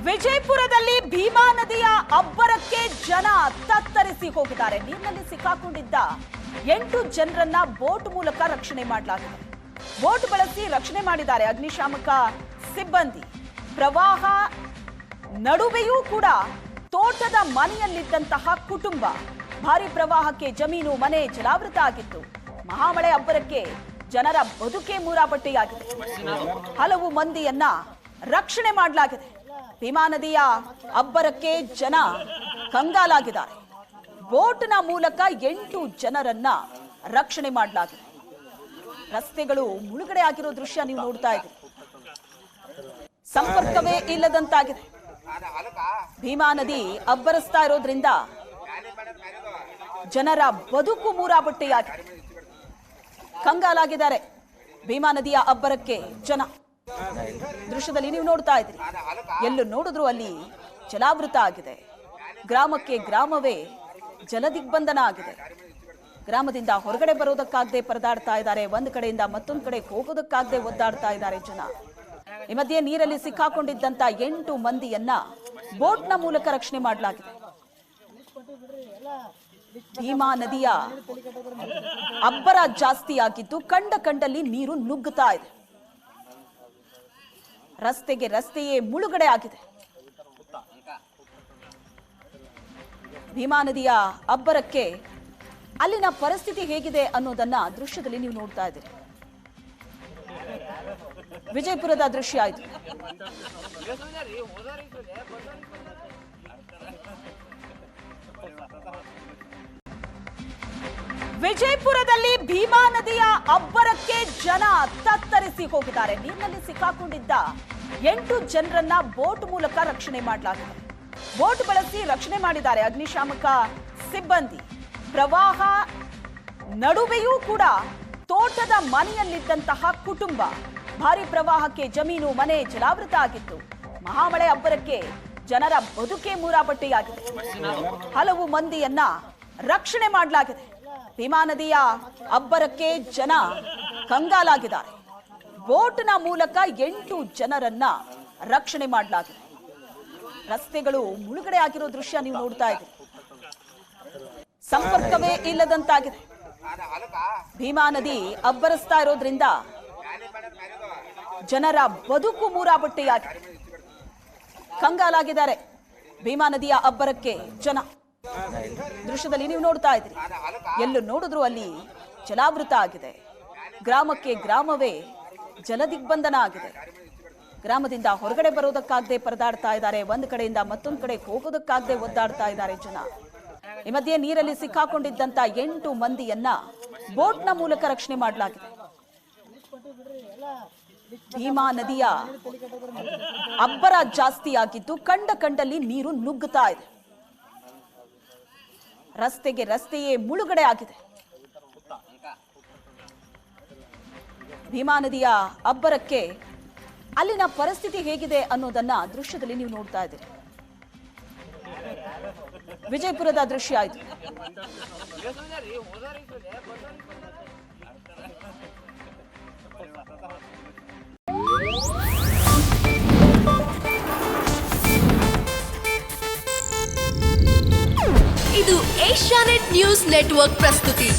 ವಿಜಯಪುರದಲ್ಲಿ ಭೀಮಾ ನದಿಯ ಅಬ್ಬರಕ್ಕೆ ಜನ ತತ್ತರಿಸಿ ಹೋಗಿದ್ದಾರೆ. ನೀರಿನಲ್ಲಿ ಸಿಕ್ಕಾಕೊಂಡಿದ್ದ 8 ಜನರನ್ನ ಬೋಟ್ ಮೂಲಕ ರಕ್ಷಣೆ ಮಾಡಲಾಗಿದೆ. ಬೋಟ್ ಬಳಸಿ ರಕ್ಷಣೆ ಮಾಡಿದ್ದಾರೆ ಅಗ್ನಿಶಾಮಕ ಸಿಬ್ಬಂದಿ. ಪ್ರವಾಹ ನಡುವೆಯೂ ಕೂಡ ತೋಟದ ಮನೆಯಲ್ಲಿದ್ದಂತಹ ಕುಟುಂಬ. ಭಾರಿ ಪ್ರವಾಹಕ್ಕೆ ಜಮೀನು ಮನೆ ಜಲಾವೃತ ಆಗಿತ್ತು. ಮಹಾಮಳೆ ಅಬ್ಬರಕ್ಕೆ ಜನರ ಬದುಕೆ ಮೂರಾಪಟ್ಟಿಯಾಗಿದೆ. ಹಲವು ಮಂದಿಯನ್ನ ರಕ್ಷಣೆ ಮಾಡಲಾಗಿದೆ. ಭೀಮಾ ನದಿಯ ಅಬ್ಬರಕ್ಕೆ ಜನ ಕಂಗಾಲಾಗಿದ್ದಾರೆ. ಬೋಟ್ನ ಮೂಲಕ 8 ಜನರನ್ನ ರಕ್ಷಣೆ ಮಾಡಲಾಗಿದೆ. ರಸ್ತೆಗಳು ಮುಳುಗಡೆ ಆಗಿರೋ ದೃಶ್ಯ ನೀವು ನೋಡ್ತಾ ಇದ್ದೀರಿ. ಸಂಪರ್ಕವೇ ಇಲ್ಲದಂತಾಗಿದೆ. ಭೀಮಾ ನದಿ ಅಬ್ಬರಿಸ್ತಾ ಇರೋದ್ರಿಂದ ಜನರ ಬದುಕು ಮೂರಾಬಟ್ಟೆಯಾಗಿದೆ. ಕಂಗಾಲಾಗಿದ್ದಾರೆ. ಭೀಮಾ ನದಿಯ ಅಬ್ಬರಕ್ಕೆ ಜನ ದೃಶ್ಯದಲ್ಲಿ ನೀವು ನೋಡ್ತಾ ಇದ್ರಿ. ಎಲ್ಲೂ ನೋಡಿದ್ರು ಅಲ್ಲಿ ಜಲಾವೃತ ಆಗಿದೆ. ಗ್ರಾಮಕ್ಕೆ ಗ್ರಾಮವೇ ಜಲದಿಗ್ಬಂಧನ ಆಗಿದೆ. ಗ್ರಾಮದಿಂದ ಹೊರಗಡೆ ಬರೋದಕ್ಕಾಗದೆ ಪರದಾಡ್ತಾ ಇದ್ದಾರೆ. ಒಂದು ಕಡೆಯಿಂದ ಮತ್ತೊಂದು ಕಡೆ ಹೋಗೋದಕ್ಕಾಗದೆ ಒದ್ದಾಡ್ತಾ ಇದ್ದಾರೆ ಜನ. ಈ ಮಧ್ಯೆ ನೀರಲ್ಲಿ ಸಿಕ್ಕಾಕೊಂಡಿದ್ದಂತ 8 ಮಂದಿಯನ್ನ ಬೋಟ್ನ ಮೂಲಕ ರಕ್ಷಣೆ ಮಾಡಲಾಗಿದೆ. ಭೀಮಾ ನದಿಯ ಅಬ್ಬರ ಜಾಸ್ತಿ ಆಗಿದ್ದು ಕಂಡಲ್ಲಿ ನೀರು ನುಗ್ಗುತ್ತಾ ಇದೆ. ರಸ್ತೆಯೇ ಮುಳುಗಡೆ ಆಗಿದೆ. ಭೀಮಾ ನದಿಯ ಅಬ್ಬರಕ್ಕೆ ಅಲ್ಲಿನ ಪರಿಸ್ಥಿತಿ ಹೇಗಿದೆ ಅನ್ನೋದನ್ನ ದೃಶ್ಯದಲ್ಲಿ ನೀವು ನೋಡ್ತಾ ಇದ್ದೀರಿ. ವಿಜಯಪುರದ ದೃಶ್ಯ ಆಯಿತು. ವಿಜಯಪುರದಲ್ಲಿ ಭೀಮಾ ನದಿಯ ಅಬ್ಬರಕ್ಕೆ ಜನ ತತ್ತರಿಸಿ ಹೋಗಿದ್ದಾರೆ. ನೀರಿನಲ್ಲಿ ಸಿಕ್ಕಾಕೊಂಡಿದ್ದ 8 ಜನರನ್ನ ಬೋಟ್ ಮೂಲಕ ರಕ್ಷಣೆ ಮಾಡಲಾಗಿದೆ. ಬೋಟ್ ಬಳಸಿ ರಕ್ಷಣೆ ಮಾಡಿದ್ದಾರೆ ಅಗ್ನಿಶಾಮಕ ಸಿಬ್ಬಂದಿ. ಪ್ರವಾಹ ನಡುವೆಯೂ ಕೂಡ ತೋಟದ ಮನೆಯಲ್ಲಿದ್ದಂತಹ ಕುಟುಂಬ. ಭಾರಿ ಪ್ರವಾಹಕ್ಕೆ ಜಮೀನು ಮನೆ ಜಲಾವೃತ ಆಗಿತ್ತು. ಮಹಾಮಳೆ ಅಬ್ಬರಕ್ಕೆ ಜನರ ಬದುಕೆ ಮೂರಾಪಟ್ಟಿಯಾಗಿದೆ. ಹಲವು ಮಂದಿಯನ್ನ ರಕ್ಷಣೆ ಮಾಡಲಾಗಿದೆ. ಭೀಮಾ ನದಿಯ ಅಬ್ಬರಕ್ಕೆ ಜನ ಕಂಗಾಲಾಗಿದ್ದಾರೆ. ಬೋಟ್ನ ಮೂಲಕ 8 ಜನರನ್ನ ರಕ್ಷಣೆ ಮಾಡಲಾಗಿದೆ. ರಸ್ತೆಗಳು ಮುಳುಗಡೆ ಆಗಿರೋ ದೃಶ್ಯ ನೀವು ನೋಡ್ತಾ ಇದ್ದೀರಿ. ಸಂಪರ್ಕವೇ ಇಲ್ಲದಂತಾಗಿದೆ. ಭೀಮಾ ನದಿ ಅಬ್ಬರಿಸ್ತಾ ಇರೋದ್ರಿಂದ ಜನರ ಬದುಕು ಮೂರಾಬಟ್ಟೆಯಾಗಿದೆ. ಕಂಗಾಲಾಗಿದ್ದಾರೆ. ಭೀಮಾ ನದಿಯ ಅಬ್ಬರಕ್ಕೆ ಜನ ದೃಶ್ಯದಲ್ಲಿ ನೀವು ನೋಡ್ತಾ ಇದ್ದೀರಿ. ಎಲ್ಲೂ ನೋಡಿದ್ರು ಅಲ್ಲಿ ಜಲಾವೃತ ಆಗಿದೆ. ಗ್ರಾಮಕ್ಕೆ ಗ್ರಾಮವೇ ಜಲದಿಗ್ಬಂಧನ ಆಗಿದೆ. ಗ್ರಾಮದಿಂದ ಹೊರಗಡೆ ಬರೋದಕ್ಕಾಗದೆ ಪರದಾಡ್ತಾ ಇದ್ದಾರೆ. ಒಂದು ಕಡೆಯಿಂದ ಮತ್ತೊಂದು ಕಡೆ ಹೋಗೋದಕ್ಕಾಗದೆ ಒದ್ದಾಡ್ತಾ ಇದ್ದಾರೆ ಜನ. ಈ ಮಧ್ಯೆ ನೀರಲ್ಲಿ ಸಿಕ್ಕಾಕೊಂಡಿದ್ದಂತ 8 ಮಂದಿಯನ್ನ ಬೋಟ್ನ ಮೂಲಕ ರಕ್ಷಣೆ ಮಾಡಲಾಗಿದೆ. ಭೀಮಾ ನದಿಯ ಅಬ್ಬರ ಜಾಸ್ತಿ ಆಗಿದ್ದು ಕಂಡಲ್ಲಿ ನೀರು ನುಗ್ಗುತ್ತಾ ಇದೆ. ರಸ್ತೆಯೇ ಮುಳುಗಡೆ ಆಗಿದೆ. ಭೀಮಾ ನದಿಯ ಅಬ್ಬರಕ್ಕೆ ಅಲ್ಲಿನ ಪರಿಸ್ಥಿತಿ ಹೇಗಿದೆ ಅನ್ನೋದನ್ನ ದೃಶ್ಯದಲ್ಲಿ ನೀವು ನೋಡ್ತಾ ಇದ್ದೀರಿ. ವಿಜಯಪುರದ ದೃಶ್ಯ ಆಯಿತು. ಇದು ಏಷ್ಯಾನೆಟ್ ನ್ಯೂಸ್ ನೆಟ್ವರ್ಕ್ ಪ್ರಸ್ತುತಿ.